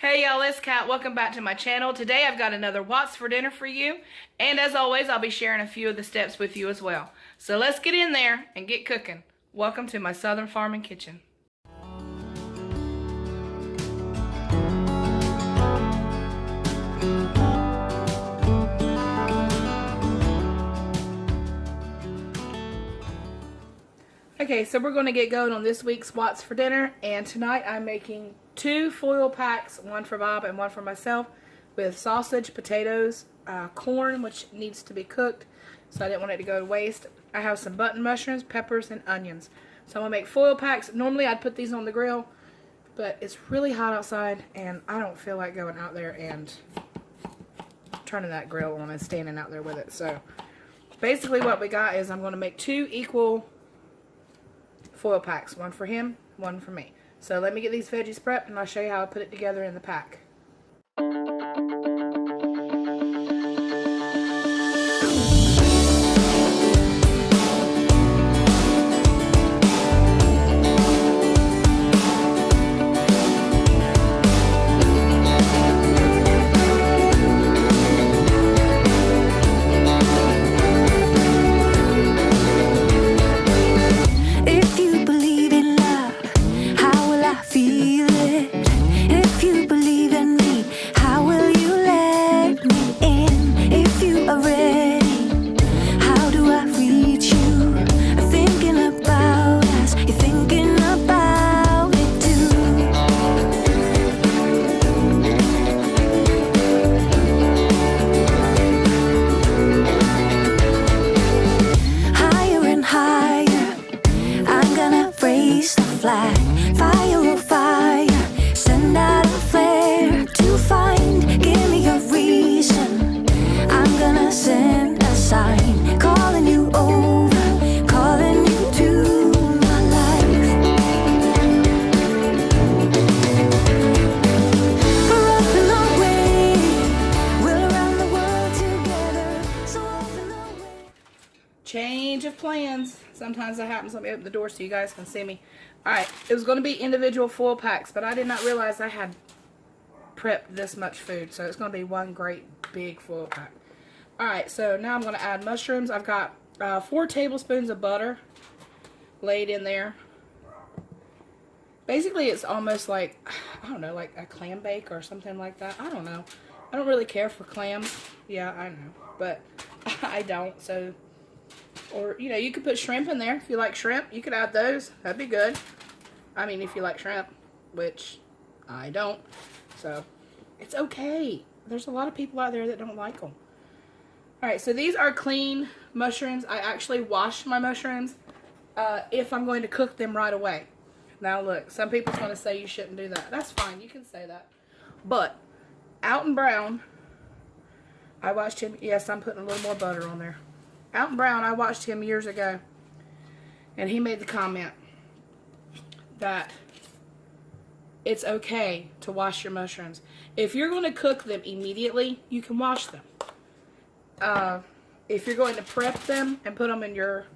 Hey y'all, it's Kat. Welcome back to my channel. Today I've got another What's for Dinner for you. And as always, I'll be sharing a few of the steps with you as well. So let's get in there and get cooking. Welcome to my Southern Farming Kitchen. Okay, so we're going to get going on this week's What's for Dinner. And tonight I'm making 2 foil packs, one for Bob and one for myself, with sausage, potatoes, corn, which needs to be cooked, so I didn't want it to go to waste. I have some button mushrooms, peppers, and onions. So I'm going to make foil packs. Normally I'd put these on the grill, but it's really hot outside, and I don't feel like going out there and turning that grill on and standing out there with it. So basically what we got is I'm going to make 2 equal foil packs, one for him, one for me. So let me get these veggies prepped and I'll show you how I put it together in the pack. Change of plans. Sometimes that happens. Let me open the door so you guys can see me. Alright, it was going to be individual foil packs, but I did not realize I had prepped this much food. So it's going to be one great big foil pack. Alright, so now I'm going to add mushrooms. I've got 4 tablespoons of butter laid in there. Basically, it's almost like, I don't know, like a clam bake or something like that. I don't know. I don't really care for clams. Yeah, I know. But I don't, so... Or, you know, you could put shrimp in there. If you like shrimp, you could add those. That'd be good. I mean, if you like shrimp, which I don't. So, it's okay. There's a lot of people out there that don't like them. Alright, so these are clean mushrooms. I actually wash my mushrooms if I'm going to cook them right away. Now, look, some people's going to say you shouldn't do that. That's fine. You can say that. But, Alton Brown, I watched him. Yes, I'm putting a little more butter on there. Alton Brown, I watched him years ago, and he made the comment that it's okay to wash your mushrooms. If you're going to cook them immediately, you can wash them. If you're going to prep them and put them in your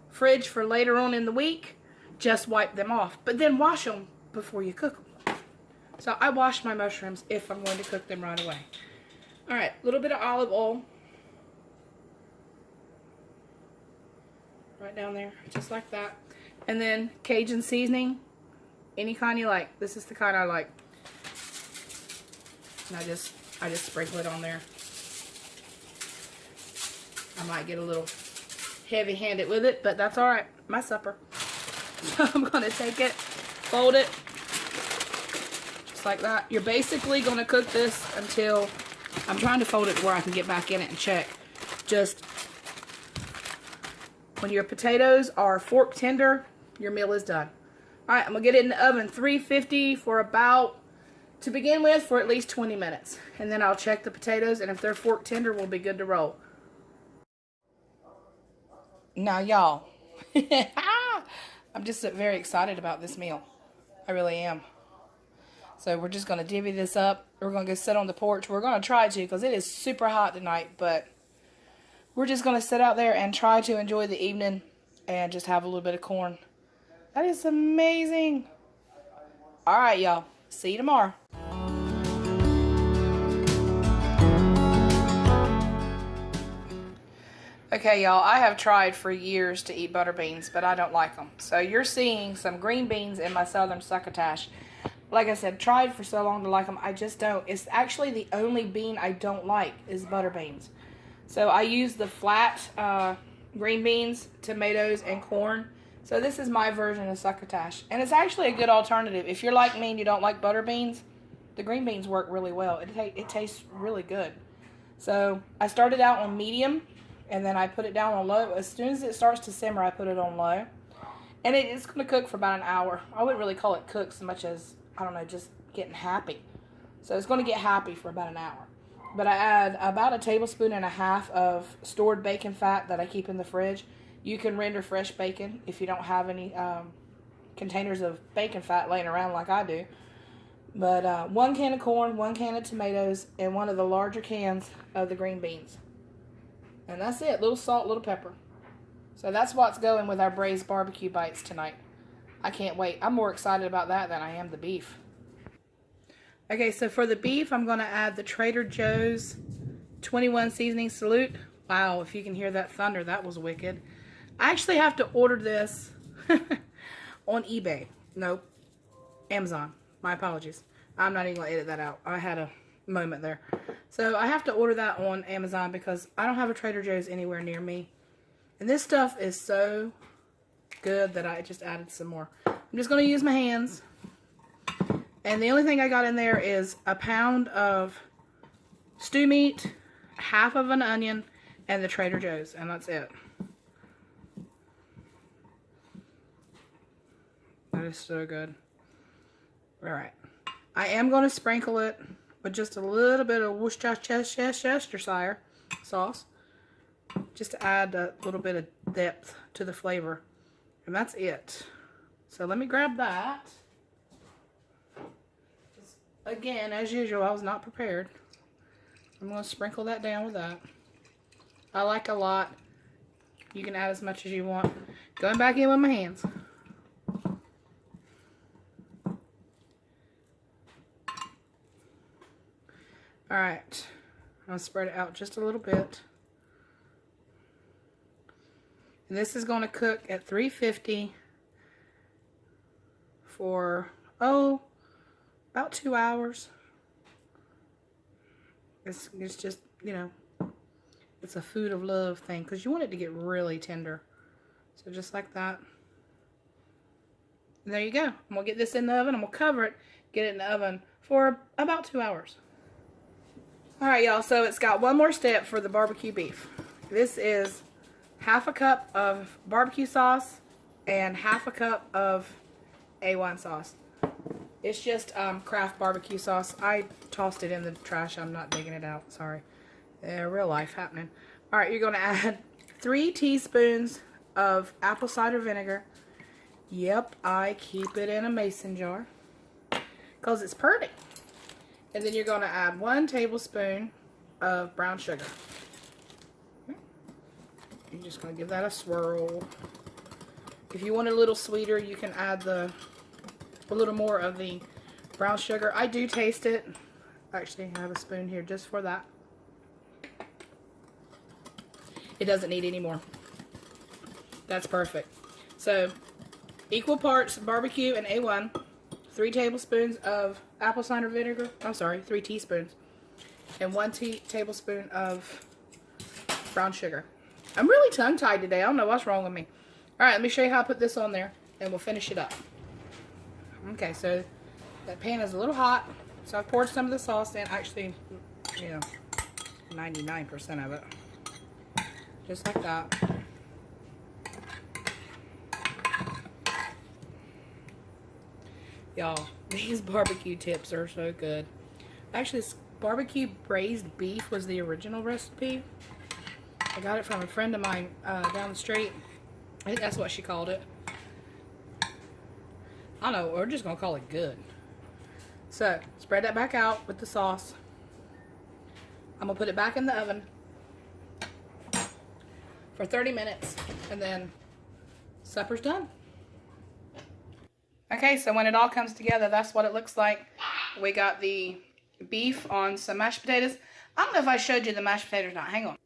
fridge for later on in the week, just wipe them off. But then wash them before you cook them. So I wash my mushrooms if I'm going to cook them right away. Alright, a little bit of olive oil. Right down there, just like that. And then Cajun seasoning, any kind you like. This is the kind I like. And I just sprinkle it on there. I might get a little heavy-handed with it, but that's alright. My supper. So I'm going to take it, fold it, just like that. You're basically going to cook this until, I'm trying to fold it to where I can get back in it and check. Just when your potatoes are fork tender, your meal is done. Alright, I'm going to get it in the oven 350 for about, to begin with, for at least 20 minutes. And then I'll check the potatoes, and if they're fork tender, we'll be good to roll. Now, y'all, I'm just very excited about this meal. I really am. So we're just going to divvy this up. We're going to go sit on the porch. We're going to try to, because it is super hot tonight, but we're just going to sit out there and try to enjoy the evening and just have a little bit of corn. That is amazing. All right, y'all. See you tomorrow. Okay, y'all, I have tried for years to eat butter beans, but I don't like them. So you're seeing some green beans in my southern succotash. Like I said, tried for so long to like them, I just don't. It's actually the only bean I don't like is butter beans. So I use the flat green beans, tomatoes, and corn. So this is my version of succotash. And it's actually a good alternative. If you're like me and you don't like butter beans, the green beans work really well. It tastes really good. So I started out on medium, and then I put it down on low. As soon as it starts to simmer, I put it on low. And it's going to cook for about an hour. I wouldn't really call it cook so much as, I don't know, just getting happy. So it's going to get happy for about an hour. But I add about 1.5 tablespoons of stored bacon fat that I keep in the fridge. You can render fresh bacon if you don't have any containers of bacon fat laying around like I do. But 1 can of corn, 1 can of tomatoes, and 1 of the larger cans of the green beans. And that's it. Little salt, little pepper. So that's what's going with our braised barbecue bites tonight. I can't wait. I'm more excited about that than I am the beef. Okay, so for the beef, I'm going to add the Trader Joe's 21 seasoning salute. Wow, if you can hear that thunder, that was wicked. I actually have to order this on eBay. Nope. Amazon. My apologies. I'm not even going to edit that out. I had a moment there. So I have to order that on Amazon because I don't have a Trader Joe's anywhere near me. And this stuff is so good that I just added some more. I'm just going to use my hands. And the only thing I got in there is 1 pound of stew meat, half of an onion, and the Trader Joe's. And that's it. That is so good. Alright. I am going to sprinkle it with just a little bit of Worcestershire sauce. Just to add a little bit of depth to the flavor. And that's it. So let me grab that. Just, again, as usual, I was not prepared. I'm going to sprinkle that down with that. I like a lot. You can add as much as you want. Going back in with my hands. Alright. I'm going to spread it out just a little bit. And this is going to cook at 350 for, about 2 hours. It's just, you know, it's a food of love thing because you want it to get really tender. So just like that. And there you go. I'm going to get this in the oven. I'm going to cover it, get it in the oven for about 2 hours. Alright, y'all. So it's got one more step for the barbecue beef. This is 1/2 cup of barbecue sauce and 1/2 cup of A1 sauce. It's just Kraft barbecue sauce. I tossed it in the trash. I'm not digging it out. Sorry. Real life happening. Alright, you're going to add 3 teaspoons of apple cider vinegar. Yep, I keep it in a mason jar because it's pretty. And then you're going to add 1 tablespoon of brown sugar. You're just going to give that a swirl. If you want it a little sweeter, you can add a little more of the brown sugar. I do taste it. Actually, I have a spoon here just for that. It doesn't need any more. That's perfect. So, equal parts barbecue and A1. 3 tablespoons of apple cider vinegar. I'm sorry, 3 teaspoons. And 1 tablespoon of brown sugar. I'm really tongue-tied today. I don't know what's wrong with me. Alright, let me show you how I put this on there, and we'll finish it up. Okay, so that pan is a little hot, so I've poured some of the sauce in. Actually, you know, 99% of it. Just like that. Y'all, these barbecue tips are so good. Actually, this barbecue braised beef was the original recipe. I got it from a friend of mine down the street. I think that's what she called it. I don't know, we're just going to call it good. So, spread that back out with the sauce. I'm going to put it back in the oven for 30 minutes. And then, supper's done. Okay, so when it all comes together, that's what it looks like. We got the beef on some mashed potatoes. I don't know if I showed you the mashed potatoes or not. Hang on.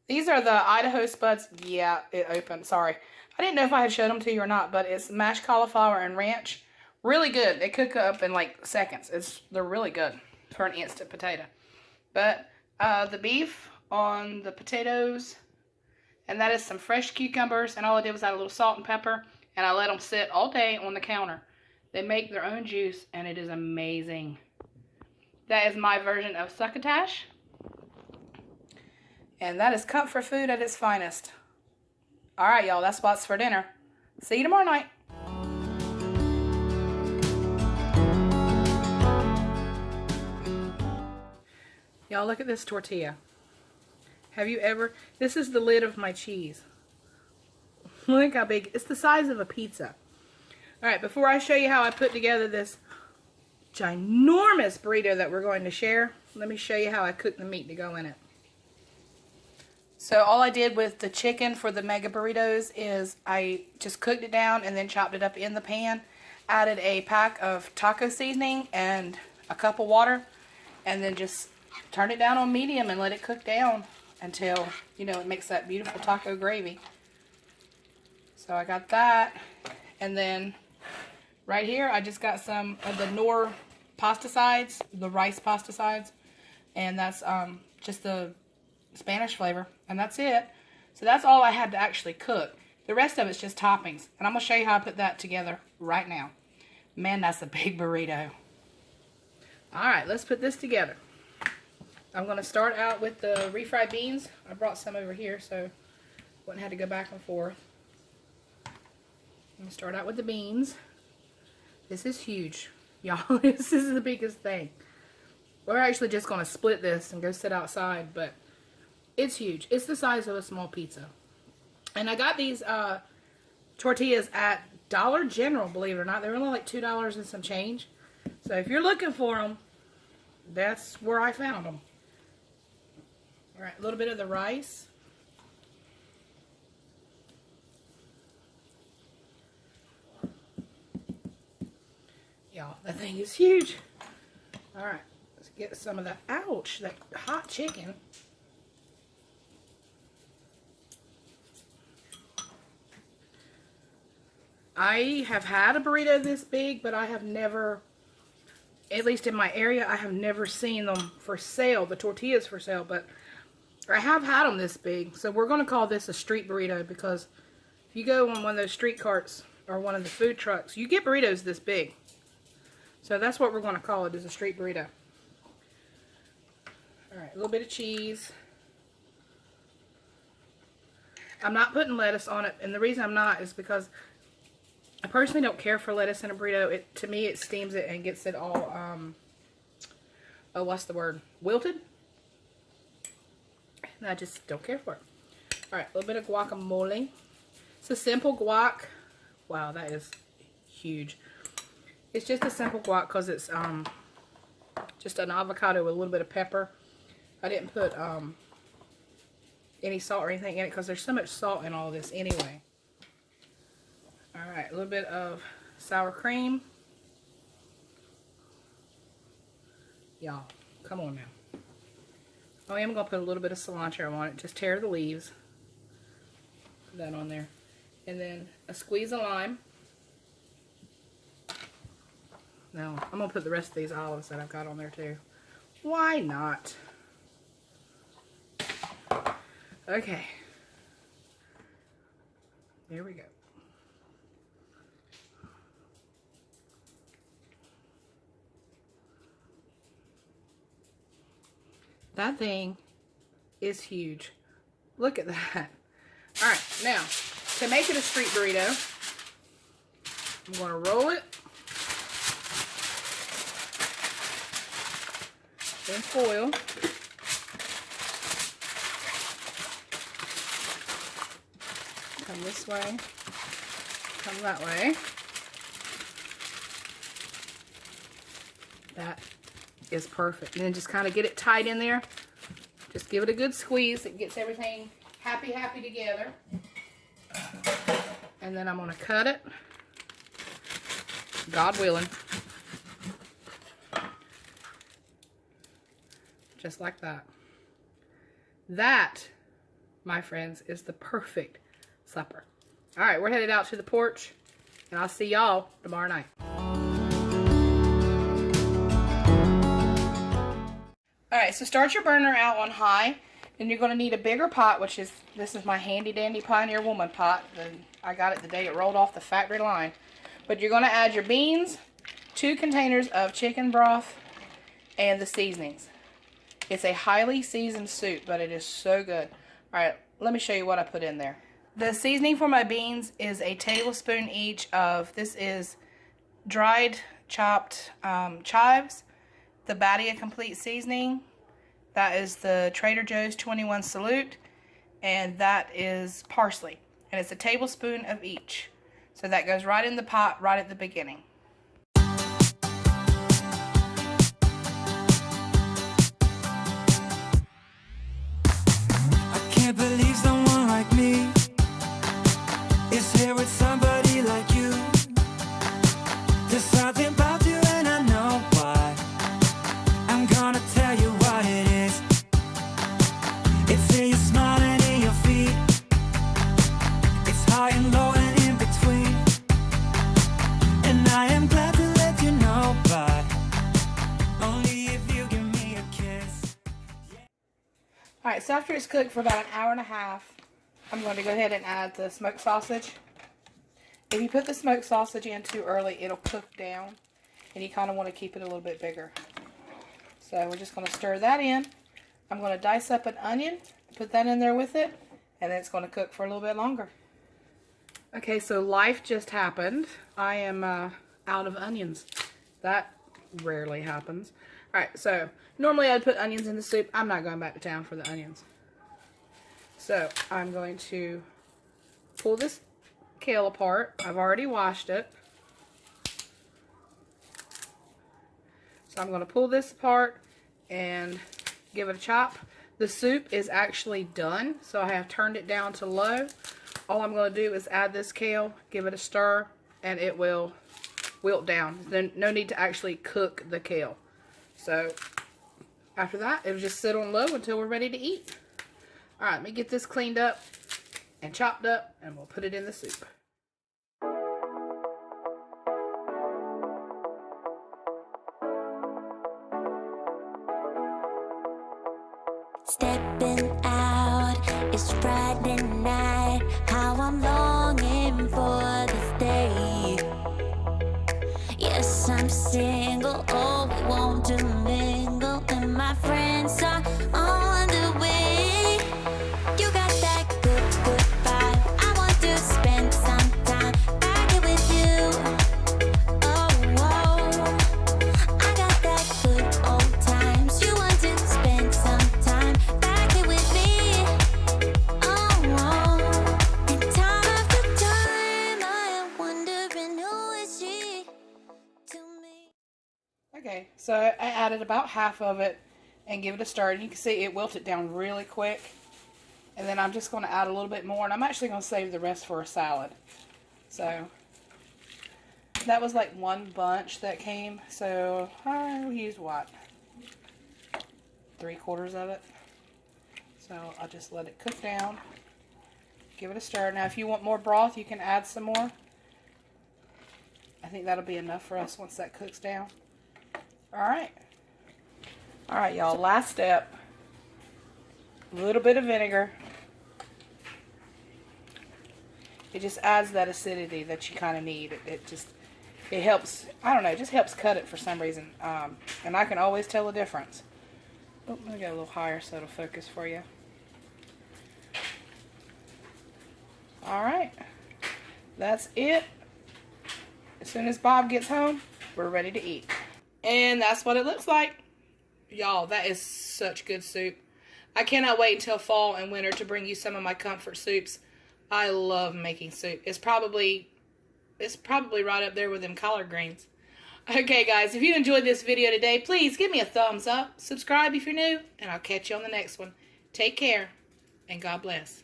These are the Idaho Spuds. Yeah, it opened. Sorry. I didn't know if I had showed them to you or not, but it's mashed cauliflower and ranch. Really good. They cook up in like seconds. They're really good for an instant potato. But the beef on the potatoes, and that is some fresh cucumbers, and all I did was add a little salt and pepper, and I let them sit all day on the counter. They make their own juice, and it is amazing. That is my version of succotash. And that is comfort food at its finest. All right, y'all, that's what's for dinner. See you tomorrow night. Y'all, look at this tortilla. Have you ever... This is the lid of my cheese. Look how big. It's the size of a pizza. All right, before I show you how I put together this ginormous burrito that we're going to share, let me show you how I cook the meat to go in it. So all I did with the chicken for the mega burritos is I just cooked it down and then chopped it up in the pan. Added a pack of taco seasoning and a cup of water. And then just turned it down on medium and let it cook down until, you know, it makes that beautiful taco gravy. So I got that. And then right here I just got some of the Knorr pasta sides, the rice pasta sides. And that's just the Spanish flavor, and that's it. So that's all I had to actually cook. The rest of it's just toppings, and I'm going to show you how I put that together right now. Man, that's a big burrito. Alright, let's put this together. I'm going to start out with the refried beans. I brought some over here so I wouldn't have to go back and forth. I'm going to start out with the beans. This is huge, y'all. This is the biggest thing. We're actually just going to split this and go sit outside, but it's huge. It's the size of a small pizza. And I got these tortillas at Dollar General, believe it or not. They're only like $2 and some change. So if you're looking for them, that's where I found them. Alright, a little bit of the rice. Y'all, that thing is huge. Alright, let's get some of that. Ouch, that hot chicken. I have had a burrito this big, but I have never, at least in my area, I have never seen them for sale, the tortillas for sale, but I have had them this big. So we're going to call this a street burrito, because if you go on one of those street carts or one of the food trucks, you get burritos this big. So that's what we're going to call it, is a street burrito. Alright, a little bit of cheese. I'm not putting lettuce on it, and the reason I'm not is because I personally don't care for lettuce in a burrito. To me, it steams it and gets it all, oh, what's the word? Wilted? And I just don't care for it. Alright, a little bit of guacamole. It's a simple guac. Wow, that is huge. It's just a simple guac because it's just an avocado with a little bit of pepper. I didn't put any salt or anything in it because there's so much salt in all this anyway. Alright, a little bit of sour cream. Y'all, come on now. Oh, I am going to put a little bit of cilantro on it. Just tear the leaves. Put that on there. And then a squeeze of lime. Now, I'm going to put the rest of these olives that I've got on there too. Why not? Okay. There we go. That thing is huge. Look at that. Alright, now, to make it a street burrito, I'm going to roll it in foil. Come this way. Come that way. That is perfect. And then just kind of get it tight in there. Just give it a good squeeze. It gets everything happy together. And then I'm going to cut it. God willing. Just like that. That my friends, is the perfect supper. All right, we're headed out to the porch, and I'll see y'all tomorrow night. All right, so start your burner out on high, and you're going to need a bigger pot, which is, this is my handy dandy Pioneer Woman pot. I got it the day it rolled off the factory line. But you're going to add your beans, 2 containers of chicken broth, and the seasonings. It's a highly seasoned soup, but it is so good. All right, let me show you what I put in there. The seasoning for my beans is a tablespoon each of, this is dried chopped chives, the Badia Complete seasoning, that is the Trader Joe's 21 Salute, and that is parsley. And it's a tablespoon of each. So that goes right in the pot right at the beginning. I can't believe someone like me is here with somebody like you. There's something about you and I know why. I'm gonna tell you what it is. It's in your smile and in your feet. It's high and low and in between. And I am glad to let you know, but only if you give me a kiss. Alright, so after it's cooked for about an hour and a half, I'm going to go ahead and add the smoked sausage. If you put the smoked sausage in too early, it'll cook down, and you kind of want to keep it a little bit bigger. So we're just going to stir that in. I'm going to dice up an onion, put that in there with it, and then it's going to cook for a little bit longer. Okay, so life just happened. I am out of onions. That rarely happens. Alright, so normally I'd put onions in the soup. I'm not going back to town for the onions. So I'm going to pull this kale apart. I've already washed it. So I'm going to pull this apart and give it a chop. The soup is actually done, so I have turned it down to low. All I'm going to do is add this kale, give it a stir, and it will wilt down. Then no need to actually cook the kale. So after that, it'll just sit on low until we're ready to eat. All right, let me get this cleaned up and chopped up, and we'll put it in the soup. Stepping out, it's Friday night. How I'm longing for this day. Yes, I'm single. Oh, we want to mingle, and my friends are on the way. You got that good, good vibe. I want to spend some time back here with you. Oh, whoa. I got that good old times. You want to spend some time back here with me. Oh, whoa. And time after time, I am wondering who is she to me. Okay, so I added about half of it and give it a stir. And you can see it wilted down really quick. And then I'm just going to add a little bit more. And I'm actually going to save the rest for a salad. So that was like one bunch that came. So I used what? 3/4 of it. So I'll just let it cook down. Give it a stir. Now if you want more broth, you can add some more. I think that'll be enough for us once that cooks down. Alright. Alright, y'all. Last step. A little bit of vinegar. It just adds that acidity that you kind of need. It helps, I don't know, it just helps cut it for some reason. And I can always tell the difference. Oh, let me get a little higher so it'll focus for you. Alright. That's it. As soon as Bob gets home, we're ready to eat. And that's what it looks like. Y'all, that is such good soup. I cannot wait until fall and winter to bring you some of my comfort soups. I love making soup. It's probably right up there with them collard greens. Okay, guys, if you enjoyed this video today, please give me a thumbs up. Subscribe if you're new, and I'll catch you on the next one. Take care, and God bless.